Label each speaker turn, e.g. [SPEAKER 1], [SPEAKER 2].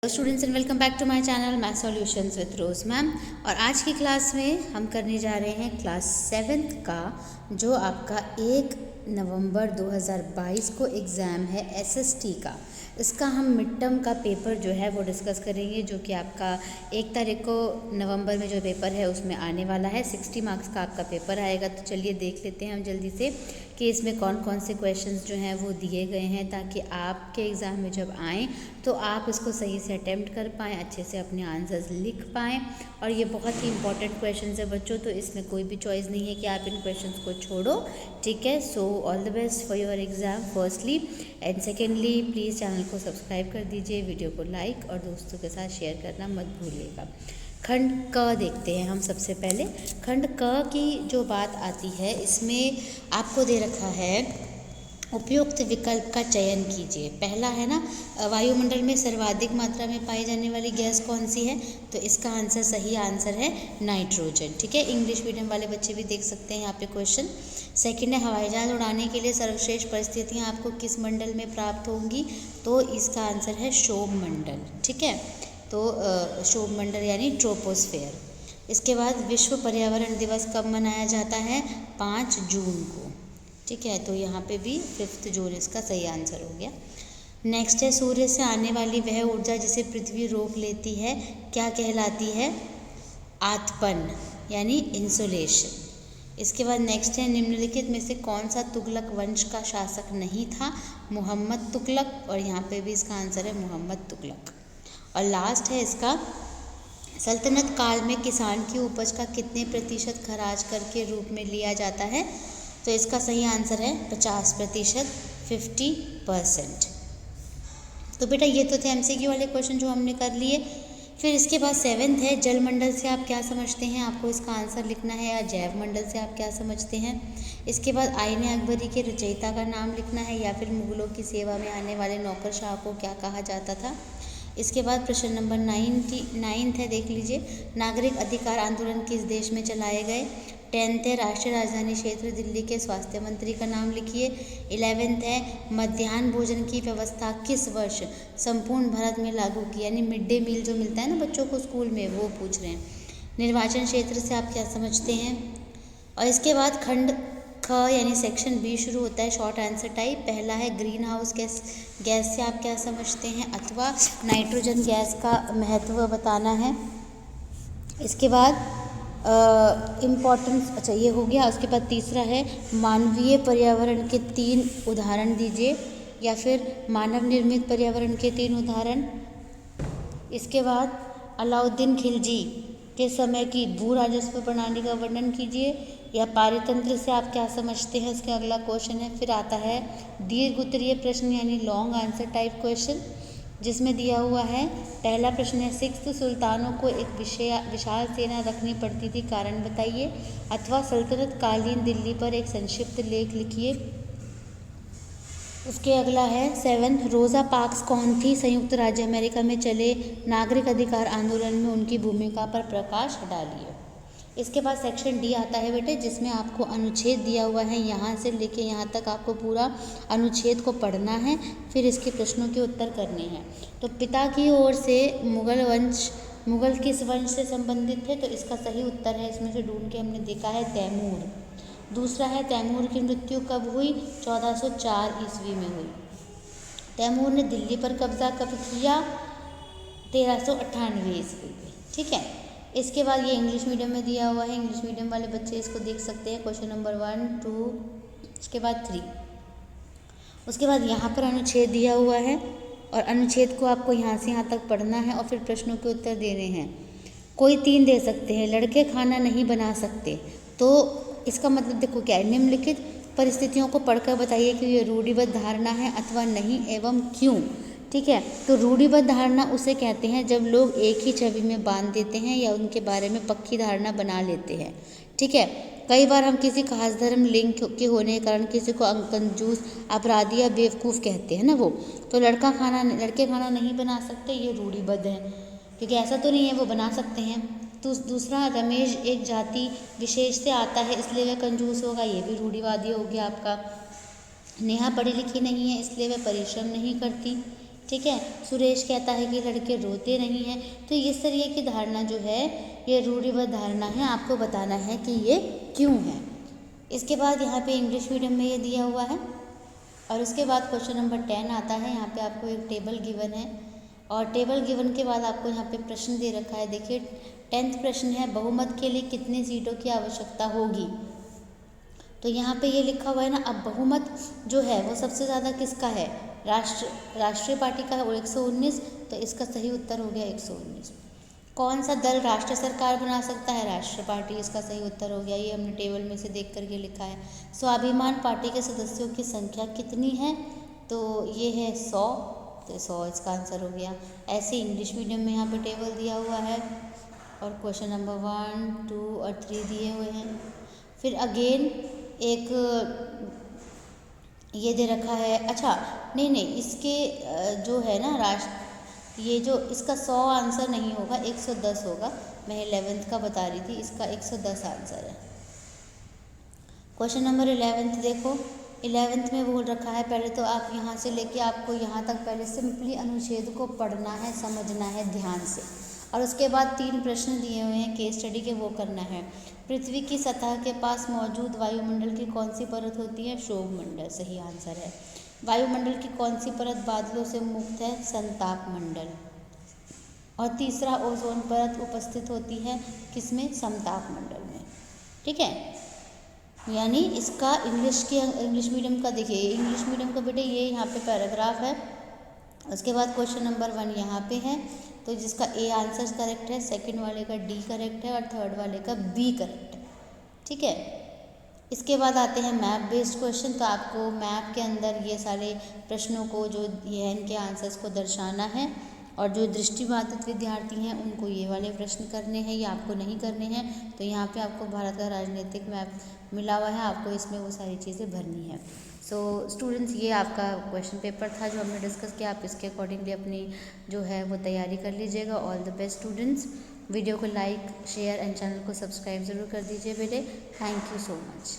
[SPEAKER 1] Students and welcome back to my channel math solutions with Rose ma'am. और आज की class में हम करने जा रहे हैं क्लास 7th का जो आपका 1 नवंबर 2022 को एग्ज़ाम है एसएसटी का। इसका हम मिड टर्म का पेपर जो है वो डिस्कस करेंगे, जो कि आपका 1 तारीख को नवंबर में जो पेपर है उसमें आने वाला है। 60 मार्क्स का आपका पेपर आएगा। तो चलिए देख लेते हैं हम जल्दी से कि इसमें कौन कौन से क्वेश्चंस जो हैं वो दिए गए हैं, ताकि आपके एग्ज़ाम में जब आएँ तो आप इसको सही से अटेम्प्ट कर पाएँ, अच्छे से अपने आंसर्स लिख पाएँ। और ये बहुत ही इंपॉर्टेंट क्वेश्चंस है बच्चों, तो इसमें कोई भी चॉइस नहीं है कि आप इन क्वेश्चंस को छोड़ो। ठीक है, so all the best for your exam firstly and secondly please channel को सब्सक्राइब कर दीजिए, वीडियो को लाइक और दोस्तों के साथ शेयर करना मत भूलिएगा। खंड क देखते हैं हम सबसे पहले। खंड क की जो बात आती है, इसमें आपको दे रखा है उपयुक्त विकल्प का चयन कीजिए। पहला है ना, वायुमंडल में सर्वाधिक मात्रा में पाई जाने वाली गैस कौन सी है? तो इसका आंसर, सही आंसर है नाइट्रोजन। ठीक है, इंग्लिश मीडियम वाले बच्चे भी देख सकते हैं यहाँ पे क्वेश्चन। सेकंड है, हवाई जहाज उड़ाने के लिए सर्वश्रेष्ठ परिस्थितियाँ आपको किस मंडल में प्राप्त होंगी? तो इसका आंसर है क्षोभ मंडल। ठीक है, तो क्षोभ मंडल यानी ट्रोपोस्फेयर। इसके बाद विश्व पर्यावरण दिवस कब मनाया जाता है? 5 जून को। ठीक है, तो यहाँ पे भी 5 जून इसका सही आंसर हो गया। नेक्स्ट है, सूर्य से आने वाली वह ऊर्जा जिसे पृथ्वी रोक लेती है क्या कहलाती है? आतपन यानी इंसुलेशन। इसके बाद नेक्स्ट है, निम्नलिखित में से कौन सा तुगलक वंश का शासक नहीं था? मोहम्मद तुगलक। और यहाँ पे भी इसका आंसर है मोहम्मद तुगलक। और लास्ट है इसका, सल्तनत काल में किसान की उपज का कितने प्रतिशत खराज कर के रूप में लिया जाता है? तो इसका सही आंसर है 50%, 50%। तो बेटा ये तो थे एमसीक्यू वाले क्वेश्चन जो हमने कर लिए। फिर इसके बाद 7th है, जलमंडल से आप क्या समझते हैं? आपको इसका आंसर लिखना है। या जैव मंडल से आप क्या समझते हैं? इसके बाद आईने अकबरी के रचयिता का नाम लिखना है। या फिर मुगलों की सेवा में आने वाले नौकरशाह को क्या कहा जाता था? इसके बाद प्रश्न नंबर 9 है, देख लीजिए, नागरिक अधिकार आंदोलन किस देश में चलाए गए? 10th है, राष्ट्रीय राजधानी क्षेत्र दिल्ली के स्वास्थ्य मंत्री का नाम लिखिए। 11th है, मध्याह्न भोजन की व्यवस्था किस वर्ष संपूर्ण भारत में लागू की? यानी मिड डे मील जो मिलता है ना बच्चों को स्कूल में, वो पूछ रहे हैं। निर्वाचन क्षेत्र से आप क्या समझते हैं? और इसके बाद खंड ख यानी सेक्शन बी शुरू होता है, शॉर्ट आंसर टाइप। पहला है, ग्रीन हाउस गैस से आप क्या समझते हैं? अथवा नाइट्रोजन गैस का महत्व बताना है। इसके बाद इम्पोर्टेंस, अच्छा ये हो गया। उसके बाद तीसरा है, मानवीय पर्यावरण के 3 उदाहरण दीजिए। या फिर मानव निर्मित पर्यावरण के 3 उदाहरण। इसके बाद अलाउद्दीन खिलजी के समय की भू राजस्व प्रणाली का वर्णन कीजिए। या पारितंत्र से आप क्या समझते हैं? उसका अगला क्वेश्चन है। फिर आता है दीर्घ उत्तरीय प्रश्न यानी लॉन्ग आंसर टाइप क्वेश्चन, जिसमें दिया हुआ है, पहला प्रश्न है, 6 सुल्तानों को एक विशाल सेना रखनी पड़ती थी, कारण बताइए। अथवा सल्तनत कालीन दिल्ली पर एक संक्षिप्त लेख लिखिए। उसके अगला है 7th, रोज़ा पार्क्स कौन थी? संयुक्त राज्य अमेरिका में चले नागरिक अधिकार आंदोलन में उनकी भूमिका पर प्रकाश डालिए। इसके बाद सेक्शन डी आता है बेटे, जिसमें आपको अनुच्छेद दिया हुआ है, यहाँ से लेके यहाँ तक आपको पूरा अनुच्छेद को पढ़ना है। फिर इसके प्रश्नों के उत्तर करने हैं। तो पिता की ओर से मुगल किस वंश से संबंधित थे? तो इसका सही उत्तर है, इसमें से ढूंढ के हमने देखा है, तैमूर। दूसरा है, तैमूर की मृत्यु कब हुई? 1404 ईस्वी में हुई। तैमूर ने दिल्ली पर कब्जा कब किया? 1398 ईस्वी में। ठीक है, इसके बाद ये इंग्लिश मीडियम में दिया हुआ है, इंग्लिश मीडियम वाले बच्चे इसको देख सकते हैं। क्वेश्चन नंबर 1, 2, उसके बाद 3। उसके बाद यहाँ पर अनुच्छेद दिया हुआ है और अनुच्छेद को आपको यहाँ से यहाँ तक पढ़ना है और फिर प्रश्नों के उत्तर देने हैं। कोई 3 दे सकते हैं, लड़के खाना नहीं बना सकते, तो इसका मतलब देखो क्या है, निम्नलिखित परिस्थितियों को पढ़कर बताइए कि ये रूढ़िबद्ध धारणा है अथवा नहीं एवं क्यों। ठीक है, तो रूढ़िबद्ध धारणा उसे कहते हैं जब लोग एक ही छवि में बांध देते हैं या उनके बारे में पक्की धारणा बना लेते हैं। ठीक है, कई बार हम किसी खास धर्म लिंग के होने के कारण किसी को कंजूस, अपराधी या बेवकूफ़ कहते हैं ना वो। तो लड़के खाना नहीं बना सकते, ये रूढ़िबद्ध है, क्योंकि ऐसा तो नहीं है, वो बना सकते हैं। तो दूसरा, रमेश एक जाति विशेष से आता है इसलिए वह कंजूस होगा, ये भी रूढ़िवादी हो गया आपका। नेहा पढ़ी लिखी नहीं है इसलिए वह परिश्रम नहीं करती। ठीक है। सुरेश कहता है कि लड़के रोते नहीं हैं। तो इस तरीके की धारणा जो है ये रूढ़िबद्ध धारणा है, आपको बताना है कि ये क्यों है। इसके बाद यहाँ पे इंग्लिश मीडियम में ये दिया हुआ है और उसके बाद क्वेश्चन नंबर 10 आता है। यहाँ पे आपको एक टेबल गिवन है और टेबल गिवन के बाद आपको यहाँ पे प्रश्न दे रखा है। देखिए 10th प्रश्न है, बहुमत के लिए कितनी सीटों की आवश्यकता होगी। तो यहाँ पे ये लिखा हुआ है ना, अब बहुमत जो है वो सबसे ज़्यादा किसका है, राष्ट्रीय पार्टी का है, वो 119। तो इसका सही उत्तर हो गया 119। कौन सा दल राष्ट्र सरकार बना सकता है, राष्ट्रीय पार्टी, इसका सही उत्तर हो गया। ये हमने टेबल में से देख करके लिखा है। स्वाभिमान पार्टी के सदस्यों की संख्या कितनी है, तो ये है 100, तो 100 इसका आंसर हो गया। ऐसे इंग्लिश मीडियम में यहाँ पे टेबल दिया हुआ है और क्वेश्चन नंबर 1, 2 और 3 दिए हुए हैं। फिर अगेन एक ये दे रखा है, अच्छा नहीं इसके जो है ना ये जो इसका 100 आंसर नहीं होगा, 110 होगा। मैं 11th का बता रही थी, इसका 110 आंसर है। क्वेश्चन नंबर 11th देखो, 11th में बोल रखा है, पहले तो आप यहाँ से लेके आपको यहाँ तक पहले सिंपली अनुच्छेद को पढ़ना है, समझना है ध्यान से, और उसके बाद 3 प्रश्न दिए हुए हैं केस स्टडी के, वो करना है। पृथ्वी की सतह के पास मौजूद वायुमंडल की कौन सी परत होती है, क्षोभ मंडल, सही आंसर है। वायुमंडल की कौन सी परत बादलों से मुक्त है, संताप मंडल। और तीसरा, ओजोन परत उपस्थित होती है किसमें, समताप मंडल में। ठीक है, यानी इसका इंग्लिश मीडियम का देखिए, इंग्लिश मीडियम का बेटे ये यहाँ पे पैराग्राफ है। उसके बाद क्वेश्चन नंबर 1 यहाँ पे है, तो जिसका ए आंसर करेक्ट है, सेकंड वाले का डी करेक्ट है और थर्ड वाले का बी करेक्ट है। ठीक है, इसके बाद आते हैं मैप बेस्ड क्वेश्चन। तो आपको मैप के अंदर ये सारे प्रश्नों को जो ये हैं इनके आंसर्स को दर्शाना है, और जो दृष्टिबाधित विद्यार्थी हैं उनको ये वाले प्रश्न करने हैं या आपको नहीं करने हैं। तो यहाँ पे आपको भारत का राजनीतिक मैप मिला हुआ है, आपको इसमें वो सारी चीज़ें भरनी है। सो स्टूडेंट्स, ये आपका क्वेश्चन पेपर था जो हमने डिस्कस किया। आप इसके अकॉर्डिंगली अपनी जो है वो तैयारी कर लीजिएगा। All the best students. Video को लाइक, शेयर एंड चैनल को सब्सक्राइब ज़रूर कर दीजिए बेटे। Thank you so much.